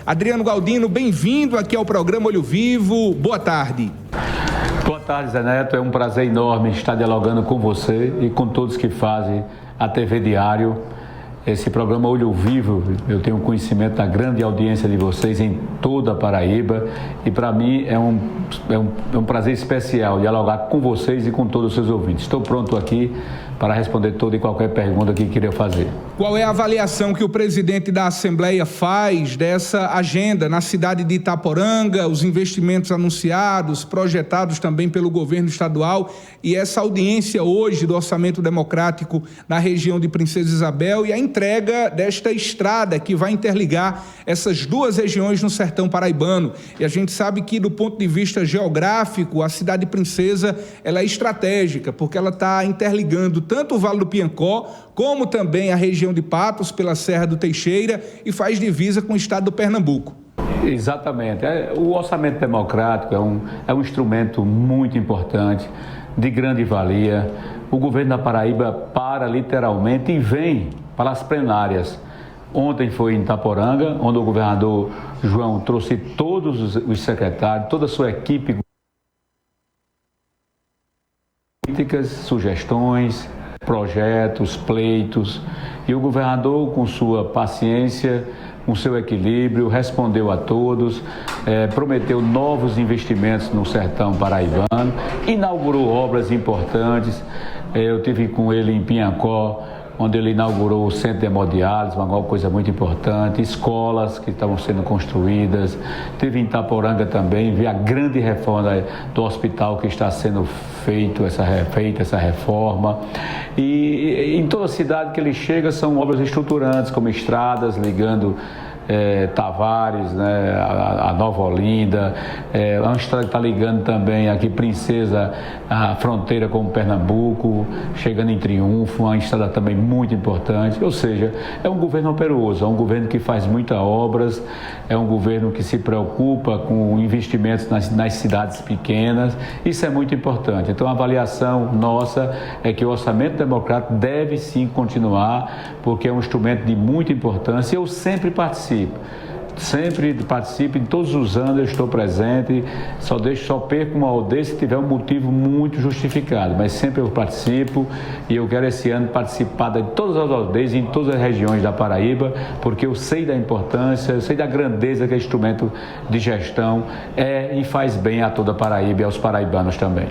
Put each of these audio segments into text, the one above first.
Adriano Galdino, bem-vindo aqui ao programa Olho Vivo. Boa tarde. Boa tarde, Zé Neto. É um prazer enorme estar dialogando com você e com todos que fazem a TV Diário. Esse programa Olho Vivo, eu tenho conhecimento da grande audiência de vocês em toda a Paraíba e para mim é um prazer especial dialogar com vocês e com todos os seus ouvintes. Estou pronto aqui para responder toda e qualquer pergunta que queira fazer. Qual é a avaliação que o presidente da Assembleia faz dessa agenda na cidade de Itaporanga, os investimentos anunciados, projetados também pelo governo estadual e essa audiência hoje do Orçamento Democrático na região de Princesa Isabel e a entrega desta estrada que vai interligar essas duas regiões no sertão paraibano? E a gente sabe que, do ponto de vista geográfico, a cidade de Princesa ela é estratégica, porque ela está interligando tanto o Vale do Piancó, como também a região de Patos, pela Serra do Teixeira, e faz divisa com o estado do Pernambuco. Exatamente. O orçamento democrático é um instrumento muito importante, de grande valia. O governo da Paraíba para literalmente e vem para as plenárias. Ontem foi em Itaporanga, onde o governador João trouxe todos os secretários, toda a sua equipe, críticas, sugestões, projetos, pleitos, e o governador, com sua paciência, com seu equilíbrio, respondeu a todos, prometeu novos investimentos no sertão paraibano, inaugurou obras importantes. Eu tive com ele em Piancó, onde ele inaugurou o centro de hemodiálise, uma coisa muito importante, escolas que estavam sendo construídas. Teve em Itaporanga também, vi a grande reforma do hospital que está sendo feita essa reforma. E em toda cidade que ele chega são obras estruturantes, como estradas ligando Tavares, né, a Nova Olinda, uma estrada que está ligando também aqui Princesa, a fronteira com o Pernambuco, chegando em Triunfo, uma estrada também muito importante. Ou seja, é um governo operoso, é um governo que faz muitas obras, é um governo que se preocupa com investimentos nas cidades pequenas. Isso é muito importante. Então a avaliação nossa é que o orçamento democrático deve sim continuar, porque é um instrumento de muita importância. Eu sempre participo em todos os anos, eu estou presente, só perco uma aldeia se tiver um motivo muito justificado, mas sempre eu participo e eu quero esse ano participar de todas as aldeias, em todas as regiões da Paraíba, porque eu sei da importância, eu sei da grandeza que é instrumento de gestão e faz bem a toda a Paraíba e aos paraibanos também.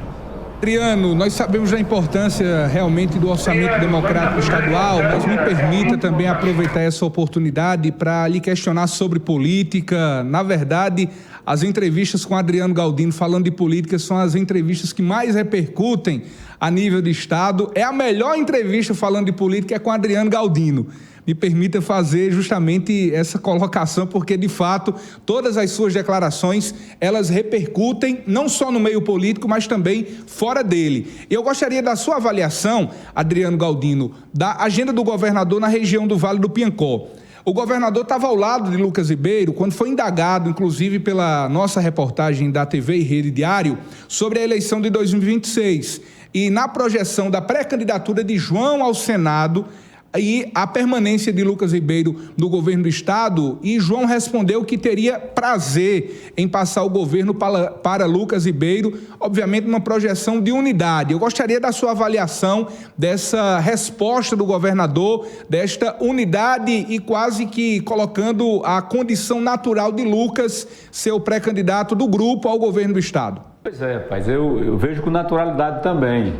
Adriano, nós sabemos da importância realmente do orçamento democrático estadual, mas me permita também aproveitar essa oportunidade para lhe questionar sobre política. Na verdade, as entrevistas com Adriano Galdino falando de política são as entrevistas que mais repercutem a nível de estado. É a melhor entrevista falando de política com Adriano Galdino. Me permita fazer justamente essa colocação, porque, de fato, todas as suas declarações, elas repercutem não só no meio político, mas também fora dele. E eu gostaria da sua avaliação, Adriano Galdino, da agenda do governador na região do Vale do Piancó. O governador estava ao lado de Lucas Ribeiro quando foi indagado, inclusive pela nossa reportagem da TV e Rede Diário, sobre a eleição de 2026. E na projeção da pré-candidatura de João ao Senado e a permanência de Lucas Ribeiro no governo do estado, e João respondeu que teria prazer em passar o governo para Lucas Ribeiro, obviamente numa projeção de unidade. Eu gostaria da sua avaliação dessa resposta do governador, desta unidade e quase que colocando a condição natural de Lucas ser o pré-candidato do grupo ao governo do estado. Pois é, rapaz, eu vejo com naturalidade também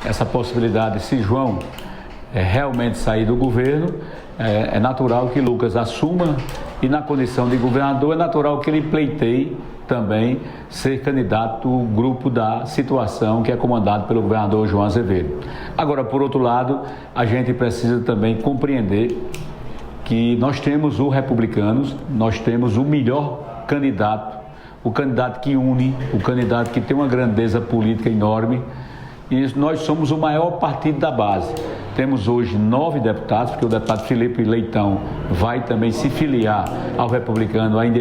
essa possibilidade. Se João realmente sair do governo, é natural que Lucas assuma, e na condição de governador é natural que ele pleiteie também ser candidato do grupo da situação que é comandado pelo governador João Azevedo. Agora, por outro lado, a gente precisa também compreender que nós temos o Republicanos, nós temos o melhor candidato, o candidato que une, o candidato que tem uma grandeza política enorme, e nós somos o maior partido da base. Temos hoje 9 deputados, porque o deputado Felipe Leitão vai também se filiar ao Republicano ainda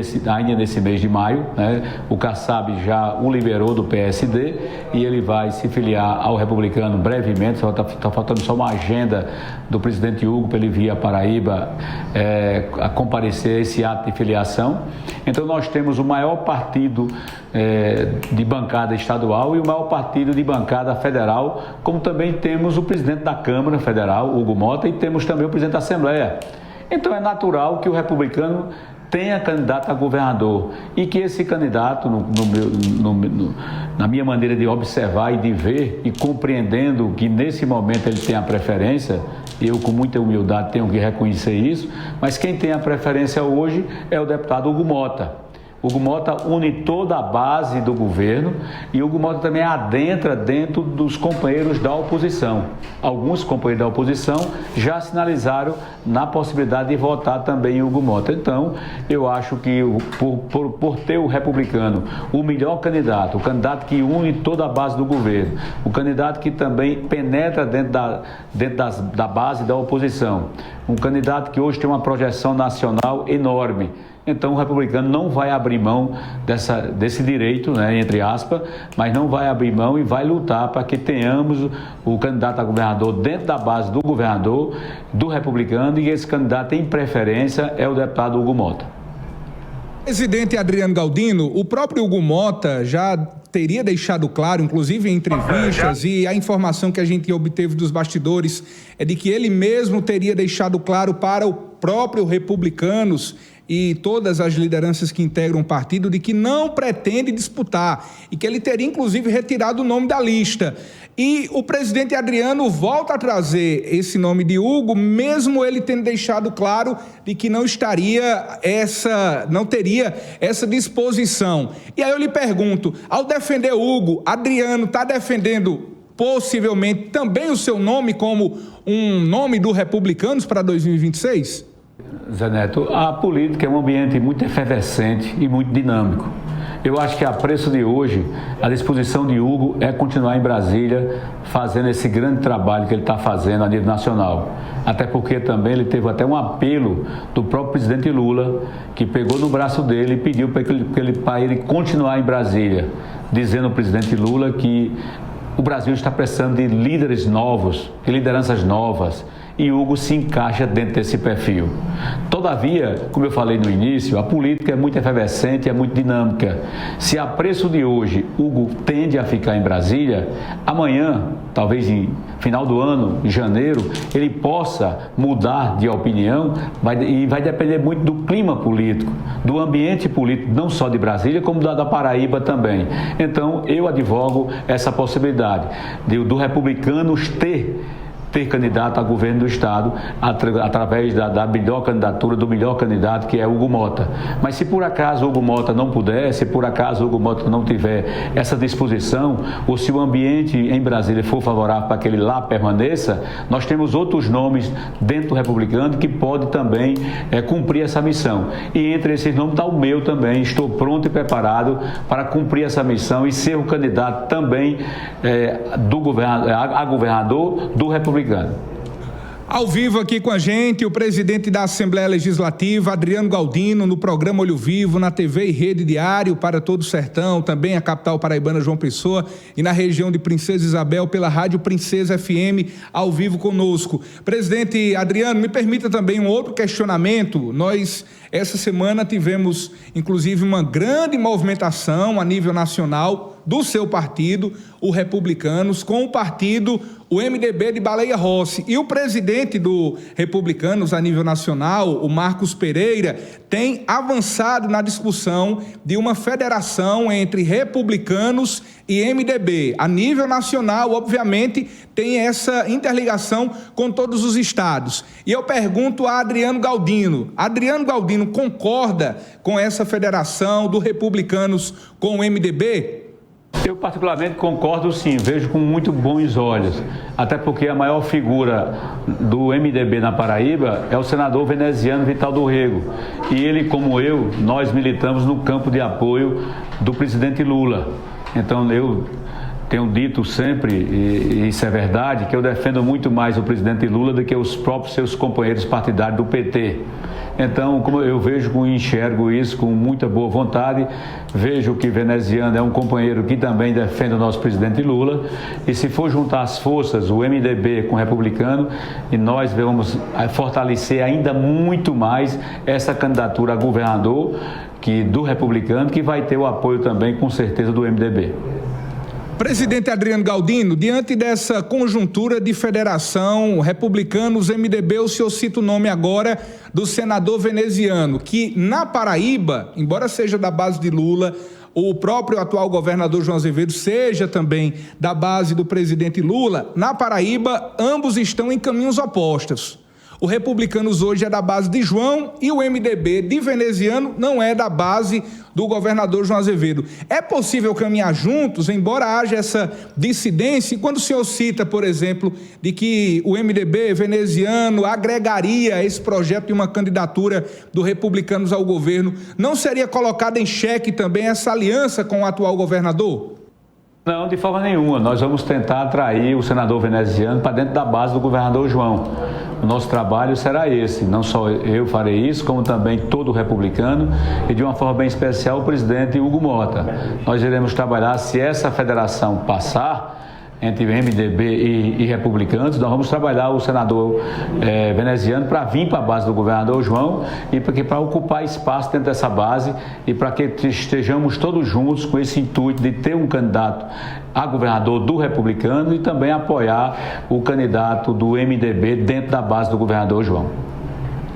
nesse mês de maio, né? O Kassab já o liberou do PSD e ele vai se filiar ao Republicano brevemente. Está faltando só uma agenda do presidente Hugo para ele vir a Paraíba a comparecer a esse ato de filiação. Então nós temos o maior partido de bancada estadual e o maior partido de bancada federal, como também temos o presidente da Câmara Federal, Hugo Mota, e temos também o presidente da Assembleia. Então é natural que o Republicano tenha candidato a governador e que esse candidato, na minha maneira de observar e de ver e compreendendo que nesse momento ele tem a preferência, eu com muita humildade tenho que reconhecer isso, mas quem tem a preferência hoje é o deputado Hugo Mota. Hugo Mota une toda a base do governo e Hugo Mota também adentra dentro dos companheiros da oposição. Alguns companheiros da oposição já sinalizaram na possibilidade de votar também em Hugo Mota. Então, eu acho que por ter o Republicano, o melhor candidato, o candidato que une toda a base do governo, o candidato que também penetra dentro da base da oposição, um candidato que hoje tem uma projeção nacional enorme. Então o Republicano não vai abrir mão desse direito, né, entre aspas, mas não vai abrir mão e vai lutar para que tenhamos o candidato a governador dentro da base do governador, do Republicano, e esse candidato em preferência é o deputado Hugo Mota. Presidente Adriano Galdino, o próprio Hugo Mota já teria deixado claro, inclusive em entrevistas, e a informação que a gente obteve dos bastidores é de que ele mesmo teria deixado claro para o próprio Republicanos e todas as lideranças que integram o partido de que não pretende disputar e que ele teria inclusive retirado o nome da lista. E o presidente Adriano volta a trazer esse nome de Hugo, mesmo ele tendo deixado claro de que não teria essa disposição. E aí eu lhe pergunto, ao defender Hugo, Adriano está defendendo possivelmente também o seu nome como um nome do Republicanos para 2026? Zé Neto, a política é um ambiente muito efervescente e muito dinâmico. Eu acho que a preço de hoje, a disposição de Hugo é continuar em Brasília fazendo esse grande trabalho que ele está fazendo a nível nacional. Até porque também ele teve até um apelo do próprio presidente Lula, que pegou no braço dele e pediu para ele continuar em Brasília, dizendo ao presidente Lula que o Brasil está precisando de líderes novos, de lideranças novas, e Hugo se encaixa dentro desse perfil. Todavia, como eu falei no início, a política é muito efervescente, é muito dinâmica. Se a preço de hoje Hugo tende a ficar em Brasília, amanhã, talvez em final do ano, em janeiro, ele possa mudar de opinião e vai depender muito do clima político, do ambiente político, não só de Brasília, como da Paraíba também. Então, eu advogo essa possibilidade do Republicanos ter candidato a governo do Estado através da melhor candidatura, do melhor candidato, que é Hugo Mota. Mas se por acaso Hugo Mota não puder, se por acaso Hugo Mota não tiver essa disposição, ou se o ambiente em Brasília for favorável para que ele lá permaneça, nós temos outros nomes dentro do Republicano que pode também cumprir essa missão. E entre esses nomes está o meu também. Estou pronto e preparado para cumprir essa missão e ser o candidato também a governador do Republicano. Ao vivo aqui com a gente, o presidente da Assembleia Legislativa, Adriano Galdino, no programa Olho Vivo, na TV e Rede Diário para todo o Sertão, também a capital paraibana João Pessoa e na região de Princesa Isabel pela Rádio Princesa FM, ao vivo conosco. Presidente Adriano, me permita também um outro questionamento. Nós, essa semana, tivemos, inclusive, uma grande movimentação a nível nacional do seu partido, o Republicanos, com o partido, o MDB de Baleia Rossi. E o presidente do Republicanos a nível nacional, o Marcos Pereira, tem avançado na discussão de uma federação entre Republicanos e MDB. A nível nacional, obviamente, tem essa interligação com todos os estados. E eu pergunto a Adriano Galdino. Adriano Galdino concorda com essa federação do Republicanos com o MDB? Eu particularmente concordo sim, vejo com muito bons olhos, até porque a maior figura do MDB na Paraíba é o senador veneziano Vital do Rego, e ele, como eu, nós militamos no campo de apoio do presidente Lula. Então eu tenho dito sempre, e isso é verdade, que eu defendo muito mais o presidente Lula do que os próprios seus companheiros partidários do PT. Então, como eu vejo e enxergo isso com muita boa vontade, vejo que Veneziano é um companheiro que também defende o nosso presidente Lula, e se for juntar as forças, o MDB com o Republicano, e nós vamos fortalecer ainda muito mais essa candidatura a governador do Republicano, que vai ter o apoio também, com certeza, do MDB. Presidente Adriano Galdino, diante dessa conjuntura de federação, republicanos, MDB, o senhor cita o nome agora do senador Veneziano, que na Paraíba, embora seja da base de Lula, o próprio atual governador João Azevedo seja também da base do presidente Lula, na Paraíba ambos estão em caminhos opostos. O Republicanos hoje é da base de João e o MDB de Veneziano não é da base do governador João Azevedo. É possível caminhar juntos, embora haja essa dissidência? E quando o senhor cita, por exemplo, de que o MDB veneziano agregaria esse projeto de uma candidatura do Republicanos ao governo, não seria colocada em xeque também essa aliança com o atual governador? Não, de forma nenhuma. Nós vamos tentar atrair o senador Veneziano para dentro da base do governador João. O nosso trabalho será esse. Não só eu farei isso, como também todo o republicano e, de uma forma bem especial, o presidente Hugo Mota. Nós iremos trabalhar, se essa federação passar entre MDB e republicanos, nós vamos trabalhar o senador Veneziano para vir para a base do governador João e para ocupar espaço dentro dessa base e para que estejamos todos juntos com esse intuito de ter um candidato a governador do republicano e também apoiar o candidato do MDB dentro da base do governador João.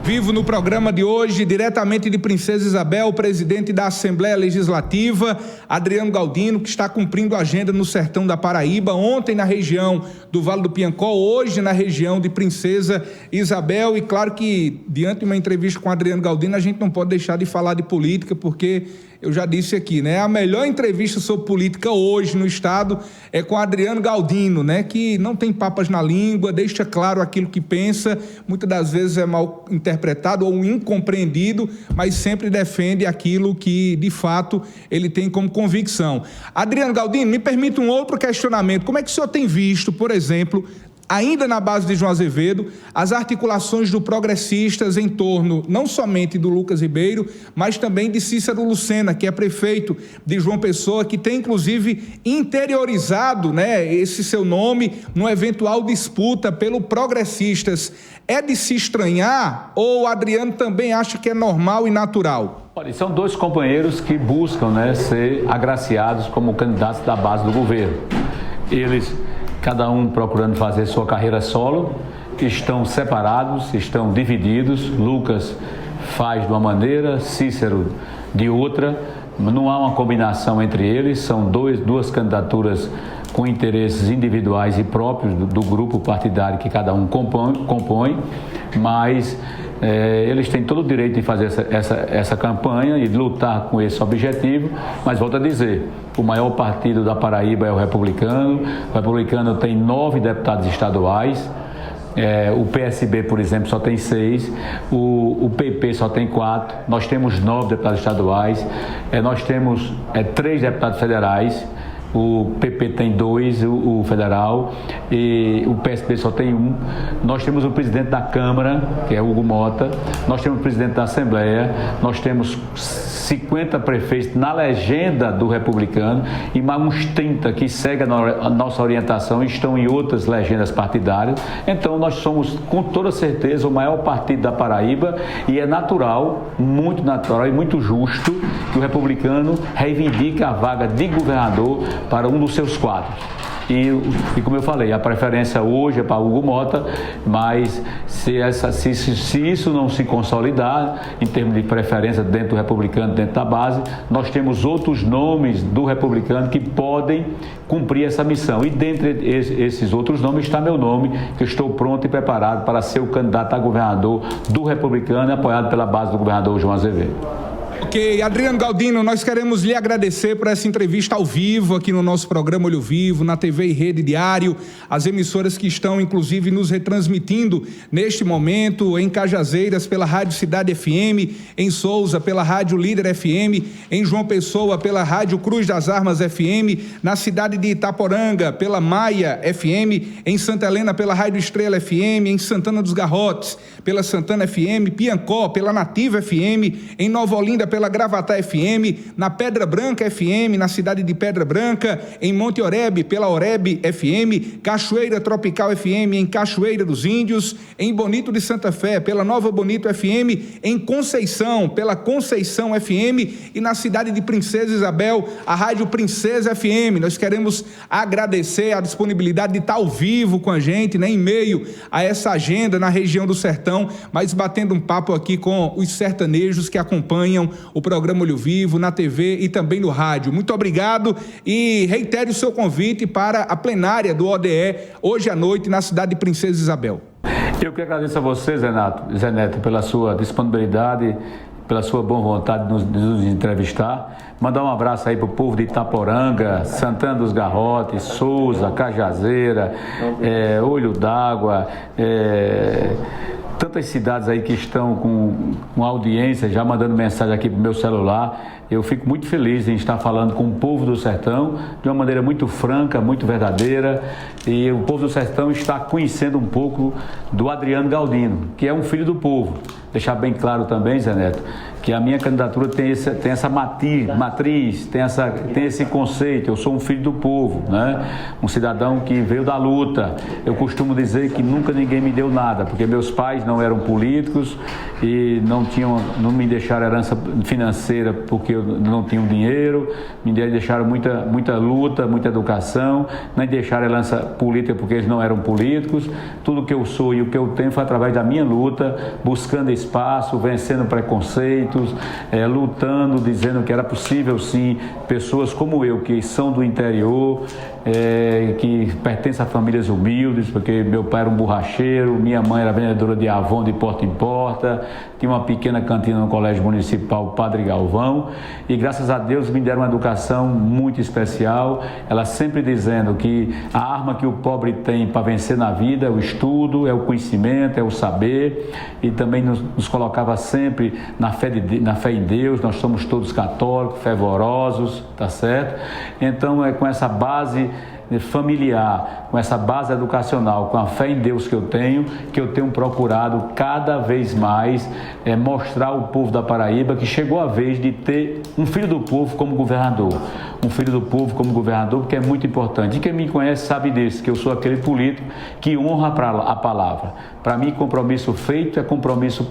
Vivo no programa de hoje, diretamente de Princesa Isabel, o presidente da Assembleia Legislativa, Adriano Galdino, que está cumprindo a agenda no sertão da Paraíba, ontem na região do Vale do Piancó, hoje na região de Princesa Isabel. E claro que, diante de uma entrevista com Adriano Galdino, a gente não pode deixar de falar de política, porque eu já disse aqui, né? A melhor entrevista sobre política hoje no estado é com Adriano Galdino, né? Que não tem papas na língua, deixa claro aquilo que pensa, muitas das vezes é mal interpretado ou incompreendido, mas sempre defende aquilo que, de fato, ele tem como convicção. Adriano Galdino, me permita um outro questionamento. Como é que o senhor tem visto, por exemplo, ainda na base de João Azevedo, as articulações do Progressistas em torno não somente do Lucas Ribeiro, mas também de Cícero Lucena, que é prefeito de João Pessoa, que tem inclusive interiorizado, né, esse seu nome numa eventual disputa pelo Progressistas. É de se estranhar ou o Adriano também acha que é normal e natural? Olha, são dois companheiros que buscam, né, ser agraciados como candidatos da base do governo. Eles, cada um procurando fazer sua carreira solo, estão separados, estão divididos. Lucas faz de uma maneira, Cícero de outra. Não há uma combinação entre eles, são duas candidaturas com interesses individuais e próprios do grupo partidário que cada um compõe, mas eles têm todo o direito de fazer essa campanha e de lutar com esse objetivo, mas volto a dizer, o maior partido da Paraíba é o Republicano tem 9 deputados estaduais, o PSB, por exemplo, só tem 6, o PP só tem 4, nós temos 9 deputados estaduais, nós temos 3 deputados federais, o PP tem 2, o federal, e o PSB só tem 1. Nós temos o presidente da Câmara, que é Hugo Mota, nós temos o presidente da Assembleia, nós temos 50 prefeitos na legenda do Republicano e mais uns 30 que seguem a nossa orientação e estão em outras legendas partidárias. Então nós somos, com toda certeza, o maior partido da Paraíba e é natural, muito natural e muito justo que o Republicano reivindique a vaga de governador para um dos seus quadros. E como eu falei, a preferência hoje é para Hugo Mota, mas se isso não se consolidar em termos de preferência dentro do Republicano, dentro da base, nós temos outros nomes do Republicano que podem cumprir essa missão. E dentre esses outros nomes está meu nome, que eu estou pronto e preparado para ser o candidato a governador do Republicano, apoiado pela base do governador João Azevedo. Ok, Adriano Galdino, nós queremos lhe agradecer por essa entrevista ao vivo aqui no nosso programa Olho Vivo, na TV e Rede Diário, as emissoras que estão inclusive nos retransmitindo neste momento em Cajazeiras pela Rádio Cidade FM, em Souza pela Rádio Líder FM, em João Pessoa pela Rádio Cruz das Armas FM, na cidade de Itaporanga pela Maia FM, em Santa Helena pela Rádio Estrela FM, em Santana dos Garrotes pela Santana FM, Piancó pela Nativa FM, em Nova Olinda pela Gravatá FM, na Pedra Branca FM, na cidade de Pedra Branca, em Monte Oreb pela Oreb FM, Cachoeira Tropical FM, em Cachoeira dos Índios, em Bonito de Santa Fé pela Nova Bonito FM, em Conceição pela Conceição FM e na cidade de Princesa Isabel, a Rádio Princesa FM. Nós queremos agradecer a disponibilidade de estar ao vivo com a gente, né, em meio a essa agenda na região do Sertão, mas batendo um papo aqui com os sertanejos que acompanham o programa Olho Vivo na TV e também no rádio. Muito obrigado e reitere o seu convite para a plenária do ODE hoje à noite na cidade de Princesa Isabel. Eu que agradeço a você, Zé Neto, pela sua disponibilidade, pela sua boa vontade de nos entrevistar. Mandar um abraço aí para o povo de Itaporanga, Santana dos Garrotes, Souza, Cajazeira, Olho d'Água, tantas cidades aí que estão com audiência, já mandando mensagem aqui para o meu celular. Eu fico muito feliz em estar falando com o povo do Sertão de uma maneira muito franca, muito verdadeira, e o povo do Sertão está conhecendo um pouco do Adriano Galdino, que é um filho do povo. Deixar bem claro também, Zé Neto, que a minha candidatura tem essa matriz, tem esse conceito. Eu sou um filho do povo, né? Um cidadão que veio da luta. Eu costumo dizer que nunca ninguém me deu nada, porque meus pais não eram políticos e não me deixaram herança financeira porque eu não tinha dinheiro, me deixaram muita luta, muita educação, nem deixaram herança política porque eles não eram políticos. Tudo que eu sou e o que eu tenho foi através da minha luta, buscando espaço, vencendo preconceitos, lutando, dizendo que era possível sim, pessoas como eu, que são do interior, que pertencem a famílias humildes, porque meu pai era um borracheiro, minha mãe era vendedora de Avon de porta em porta, tinha uma pequena cantina no Colégio Municipal Padre Galvão, e graças a Deus me deram uma educação muito especial. Ela sempre dizendo que a arma que o pobre tem para vencer na vida é o estudo, é o conhecimento, é o saber, e também nos colocava sempre na fé em Deus. Nós somos todos católicos, fervorosos, tá certo? Então é com essa base familiar, com essa base educacional, com a fé em Deus que eu tenho procurado cada vez mais mostrar ao povo da Paraíba que chegou a vez de ter um filho do povo como governador. Um filho do povo como governador, porque é muito importante. E quem me conhece sabe disso, que eu sou aquele político que honra a palavra. Para mim, compromisso feito é compromisso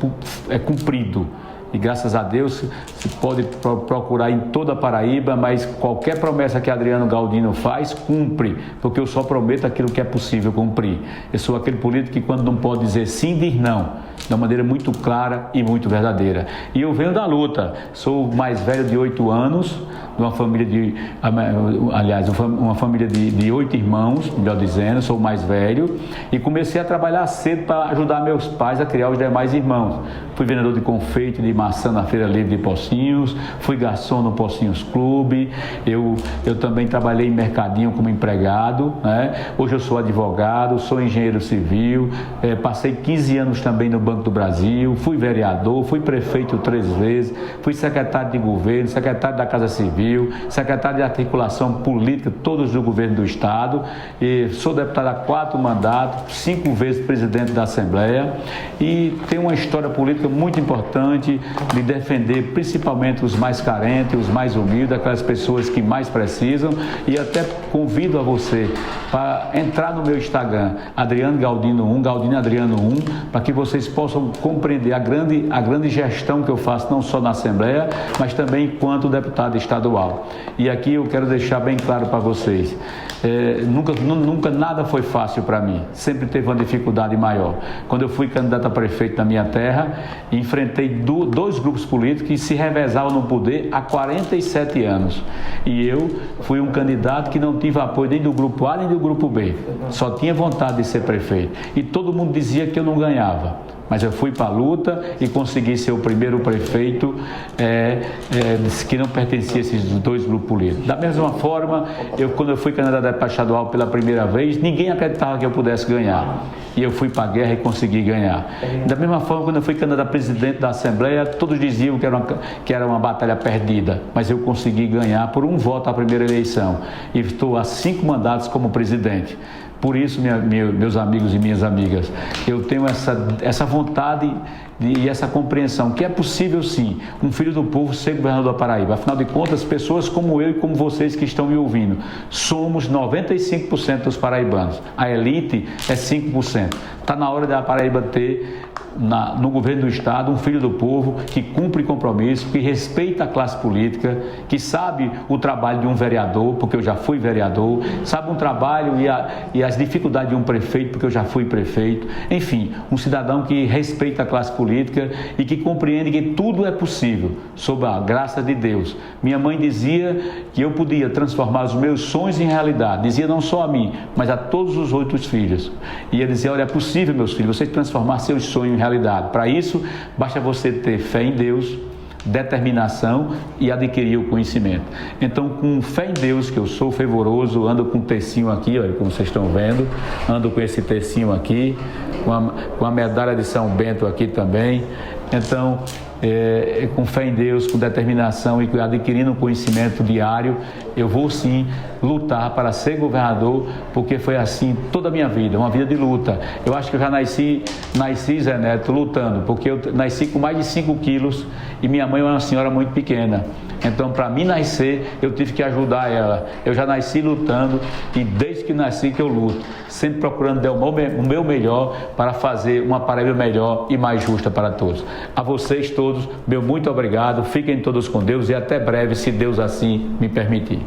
cumprido. E graças a Deus se pode procurar em toda a Paraíba, mas qualquer promessa que Adriano Galdino faz, cumpre, porque eu só prometo aquilo que é possível cumprir. Eu sou aquele político que quando não pode dizer sim, diz não, de uma maneira muito clara e muito verdadeira. E eu venho da luta, sou o mais velho de 8 anos, de uma família uma família de 8 irmãos, melhor dizendo, sou o mais velho, e comecei a trabalhar cedo para ajudar meus pais a criar os demais irmãos. Fui vendedor de confeito de maçã na Feira Livre de Pocinhos, fui garçom no Pocinhos Clube, eu também trabalhei em mercadinho como empregado, né? Hoje eu sou advogado, sou engenheiro civil, passei 15 anos também no Banco do Brasil, fui vereador, fui prefeito 3 vezes, fui secretário de governo, secretário da Casa Civil, secretário de articulação política, todos do governo do Estado, e sou deputado há 4 mandatos, 5 vezes presidente da Assembleia, e tenho uma história política muito importante de defender principalmente os mais carentes, os mais humildes, aquelas pessoas que mais precisam, e até convido a você para entrar no meu Instagram, Adriano Galdino 1, Galdino Adriano 1, para que vocês possam compreender a grande gestão que eu faço, não só na Assembleia, mas também enquanto deputado estadual. E aqui eu quero deixar bem claro para vocês, nunca nada foi fácil para mim, sempre teve uma dificuldade maior. Quando eu fui candidato a prefeito na minha terra, enfrentei dois grupos políticos que se revezavam no poder há 47 anos. E eu fui um candidato que não tive apoio nem do grupo A nem do grupo B, só tinha vontade de ser prefeito. E todo mundo dizia que eu não ganhava. Mas eu fui para a luta e consegui ser o primeiro prefeito que não pertencia a esses dois grupos políticos. Da mesma forma, quando eu fui candidato a deputado estadual pela primeira vez, ninguém acreditava que eu pudesse ganhar. E eu fui para a guerra e consegui ganhar. Da mesma forma, quando eu fui candidato a presidente da Assembleia, todos diziam que era uma batalha perdida. Mas eu consegui ganhar por um voto à primeira eleição. E estou há 5 mandatos como presidente. Por isso, meus amigos e minhas amigas, eu tenho essa vontade e essa compreensão que é possível sim, um filho do povo ser governador da Paraíba. Afinal de contas, pessoas como eu e como vocês que estão me ouvindo, somos 95% dos paraibanos. A elite é 5%. Está na hora da Paraíba ter no governo do estado um filho do povo que cumpre compromisso, que respeita a classe política, que sabe o trabalho de um vereador, porque eu já fui vereador, sabe um trabalho e as dificuldades de um prefeito, porque eu já fui prefeito. Enfim, um cidadão que respeita a classe política e que compreende que tudo é possível, sob a graça de Deus. Minha mãe dizia que eu podia transformar os meus sonhos em realidade, dizia não só a mim, mas a todos os 8 filhos. E ele dizia, olha, é possível, meus filhos, vocês transformar seus sonhos em realidade. Para isso, basta você ter fé em Deus, determinação e adquirir o conhecimento. Então, com fé em Deus, que eu sou fervoroso, ando com um tercinho aqui, olha, como vocês estão vendo, ando com esse tercinho aqui, com a medalha de São Bento aqui também. Então, com fé em Deus, com determinação e adquirindo um conhecimento diário, eu vou sim lutar para ser governador, porque foi assim toda a minha vida, uma vida de luta. Eu acho que eu já nasci, Zé Neto, lutando, porque eu nasci com mais de 5 quilos e minha mãe é uma senhora muito pequena. Então, para mim nascer, eu tive que ajudar ela. Eu já nasci lutando e desde que nasci que eu luto, sempre procurando dar o meu melhor para fazer uma Paraíba melhor e mais justa para todos. A vocês todos, meu muito obrigado, fiquem todos com Deus e até breve, se Deus assim me permitir.